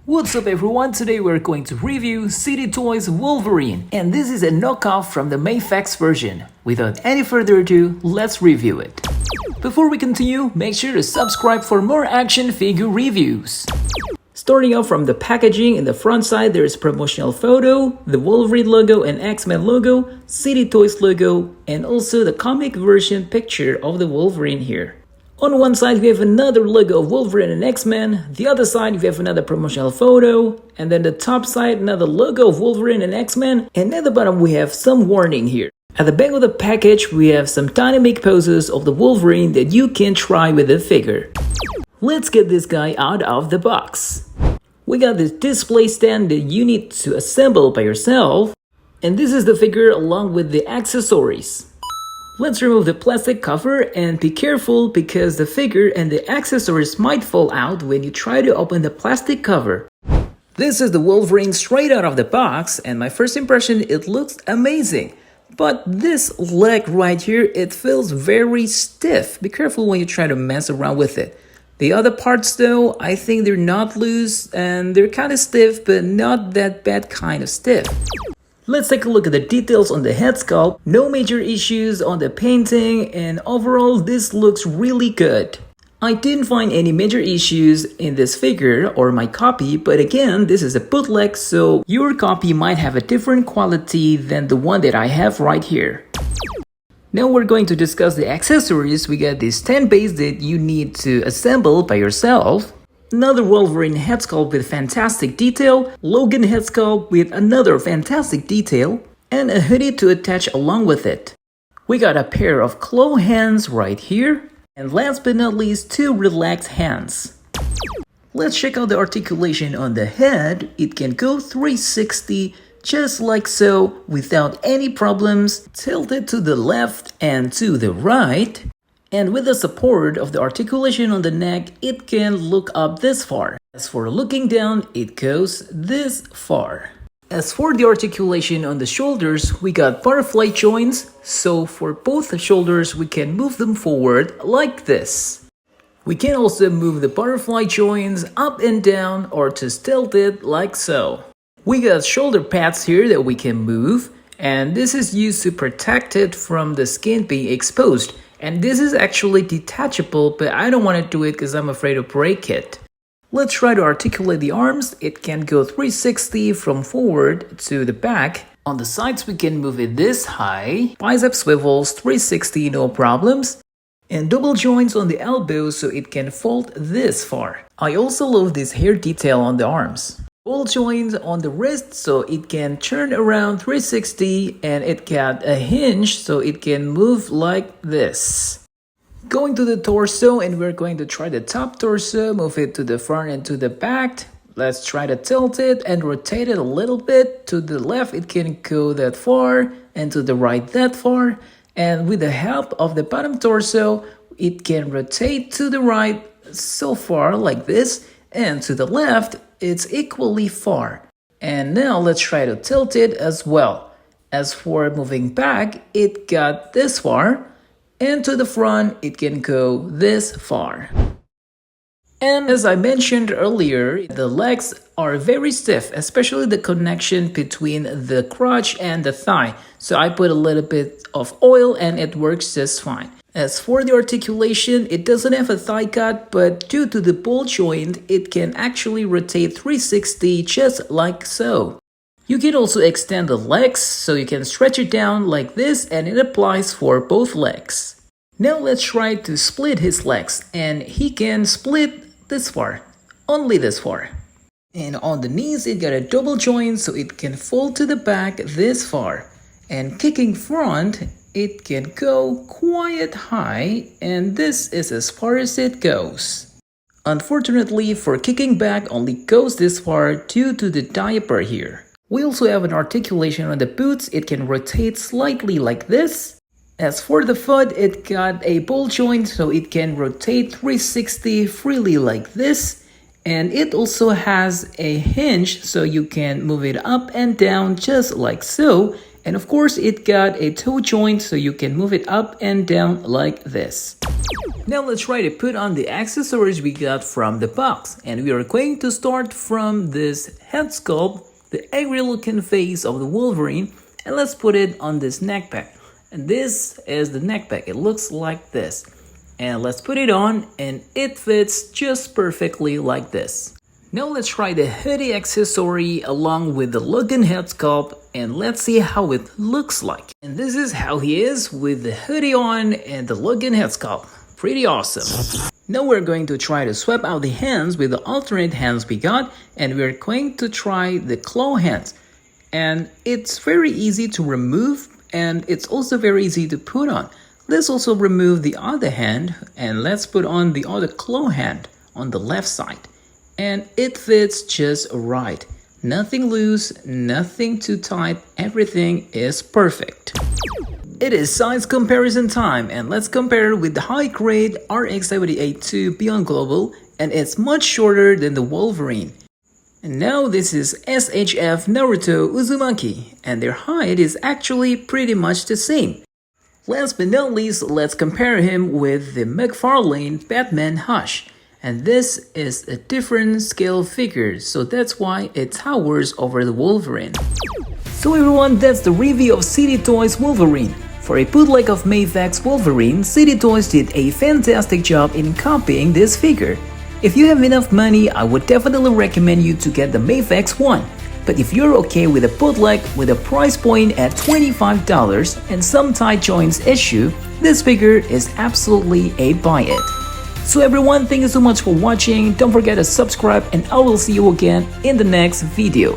What's up everyone, today we're going to review City Toys Wolverine, and this is a knockoff from the Mayfax version. Without any further ado, let's review it. Before we continue, make sure to subscribe for more action figure reviews. Starting off from the packaging, in the front side there is a promotional photo, the Wolverine logo and X-Men logo, City Toys logo, and also the comic version picture of the Wolverine here. On one side we have another logo of Wolverine and X-Men, the other side we have another promotional photo, and then the top side another logo of Wolverine and X-Men, and at the bottom we have some warning here. At the back of the package we have some dynamic poses of the Wolverine that you can try with the figure. Let's get this guy out of the box. We got this display stand that you need to assemble by yourself, and this is the figure along with the accessories. Let's remove the plastic cover and be careful because the figure and the accessories might fall out when you try to open the plastic cover. This is the Wolverine straight out of the box, and my first impression, it looks amazing. But this leg right here, it feels very stiff. Be careful when you try to mess around with it. The other parts though, I think they're not loose and they're kind of stiff, but not that bad kind of stiff. Let's take a look at the details on the head sculpt. No major issues on the painting, and overall this looks really good. I didn't find any major issues in this figure or my copy, but again, this is a bootleg, so your copy might have a different quality than the one that I have right here. Now we're going to discuss the accessories. We got this 10 base that you need to assemble by yourself. Another Wolverine head sculpt with fantastic detail, Logan head sculpt with another fantastic detail, and a hoodie to attach along with it. We got a pair of claw hands right here, and last but not least, two relaxed hands. Let's check out the articulation on the head. It can go 360 just like so without any problems, tilted to the left and to the right. And with the support of the articulation on the neck, it can look up this far. As for looking down, it goes this far. As for the articulation on the shoulders, we got butterfly joints, so for both the shoulders we can move them forward like this. We can also move the butterfly joints up and down or just tilt it like so. We got shoulder pads here that we can move, and this is used to protect it from the skin being exposed. And this is actually detachable, but I don't want to do it because I'm afraid to break it. Let's try to articulate the arms. It can go 360 from forward to the back. On the sides we can move it this high. Bicep swivels 360, no problems. And double joints on the elbow so it can fold this far. I also love this hair detail on the arms. Ball joints on the wrist so it can turn around 360, and it got a hinge so it can move like this. Going to the torso, and we're going to try the top torso, move it to the front and to the back. Let's try to tilt it and rotate it a little bit. To the left it can go that far, and to the right that far. And with the help of the bottom torso, it can rotate to the right so far like this, and to the left it's equally far. And now let's try to tilt it as well. As for moving back, it got this far, and to the front it can go this far. And as I mentioned earlier, the legs are very stiff, especially the connection between the crotch and the thigh. So I put a little bit of oil and it works just fine. As for the articulation, it doesn't have a thigh cut, but due to the ball joint, it can actually rotate 360 just like so. You can also extend the legs, so you can stretch it down like this, and it applies for both legs. Now let's try to split his legs, and he can split this far, only this far. And on the knees, it got a double joint, so it can fold to the back this far. And kicking front, it can go quite high, and this is as far as it goes. Unfortunately, for kicking back only goes this far due to the diaper here. We also have an articulation on the boots. It can rotate slightly like this. As for the foot, it got a ball joint, so it can rotate 360 freely like this. And it also has a hinge, so you can move it up and down just like so. And of course, it got a toe joint, so you can move it up and down like this. Now let's try to put on the accessories we got from the box, and we are going to start from this head sculpt, the angry looking face of the Wolverine, and let's put it on this neck pack. And this is the neck pack. It looks like this. And let's put it on, and it fits just perfectly like this. Now let's try the hoodie accessory along with the looking head sculpt, and let's see how it looks like. And this is how he is with the hoodie on and the looking head sculpt. Pretty awesome. Now we're going to try to swap out the hands with the alternate hands we got, and we're going to try the claw hands. And it's very easy to remove, and it's also very easy to put on. Let's also remove the other hand, and let's put on the other claw hand on the left side. And it fits just right. Nothing loose, nothing too tight, everything is perfect. It is size comparison time, and let's compare with the high-grade RX-78-2 Beyond Global, and it's much shorter than the Wolverine. And now this is SHF Naruto Uzumaki, and their height is actually pretty much the same. Last but not least, let's compare him with the McFarlane Batman Hush. And this is a different scale figure, so that's why it towers over the Wolverine. So everyone, that's the review of City Toys Wolverine. For a bootleg of Mayfax Wolverine, City Toys did a fantastic job in copying this figure. If you have enough money, I would definitely recommend you to get the Mayfax one. But if you're okay with a bootleg with a price point at $25 and some tight joints issue, this figure is absolutely a buy it. So everyone, thank you so much for watching. Don't forget to subscribe, and I will see you again in the next video.